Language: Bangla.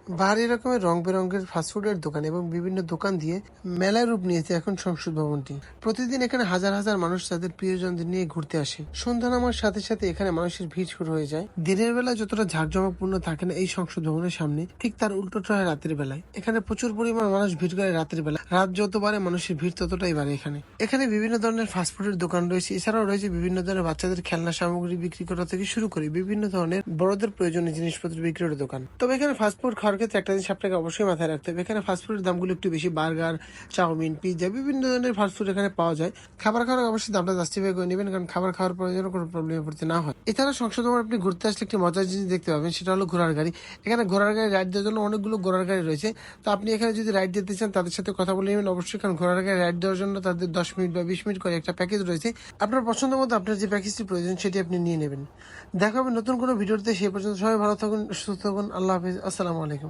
ভারী রকমের রং বেরঙের ফাস্টফুডের দোকান এবং বিভিন্ন দোকান দিয়ে মেলায় রূপ নিয়েছে এখন সংসদ ভবনটি। প্রতিদিন এখানে হাজার হাজার মানুষ তাদের প্রিয়জনদের নিয়ে ঘুরতে আসে। সন্ধ্যা নামার সাথে সাথে এখানে মানুষের ভিড় শুরু হয়ে যায়। দিনের বেলা যতটা ঝাঁকজমকপূর্ণ থাকে না এই সংসদ ভবনের সামনে, ঠিক তার উল্টোটা হয় রাতের বেলায়। এখানে প্রচুর পরিমাণ মানুষ ভিড় করে রাতের বেলা। রাত যত বাড়ে মানুষের ভিড় ততটাই বাড়ে। এখানে বিভিন্ন ধরনের ফাস্টফুডের দোকান রয়েছে। এছাড়াও রয়েছে বিভিন্ন ধরনের বাচ্চাদের খেলনা সামগ্রী বিক্রি করা থেকে শুরু করে বিভিন্ন ধরনের বড়দের প্রয়োজনীয় জিনিসপত্র বিক্রির দোকান। তবে এখানে ফাস্টফুড খাওয়ার ক্ষেত্রে একটা জিনিস আপনাকে অবশ্যই মাথায় রাখতে হবে, এখানে ফাস্টফুডের দামগুলো একটু বেশি। বার্গার, চাউমিন, পিৎজা, বিভিন্ন ধরনের ফাস্টফুড এখানে পাওয়া যায়। খাবার খাওয়ার অবশ্যই দামটা জাস্টিফাই করে নেবেন, কারণ খাবার খাওয়ার পরে যেন কোনো প্রবলেমে পড়তে না হয়। এছাড়া সংসদ ভবনে আপনি ঘুরতে আসলে একটি মজার জিনিস দেখতে পাবেন, সেটা হলো ঘোড়ার গাড়ি। এখানে ঘোড়ার গাড়ি রাইড দেওয়ার জন্য অনেকগুলো ঘোড়ার গাড়ি রয়েছে। তো আপনি এখানে যদি রাইড দিতে চান তাদের সাথে কথা বলে নেবেন অবশ্যই, কারণ ঘোড়ার গাড়ি রাইড দেওয়ার জন্য তাদের 10 মিনিট বা 20 মিনিট করে একটা প্যাকেজ রয়েছে। আপনার পছন্দ মতো আপনার যে প্যাকেজটি প্রয়োজন সেটি আপনি নিয়ে নেবেন। দেখা হবে নতুন কোনো ভিডিওতে। সেই পর্যন্ত সবাই ভালো থাকুন, সুস্থ থাকুন। আল্লাহ হাফিজ, আসসালামু আলাইকুম।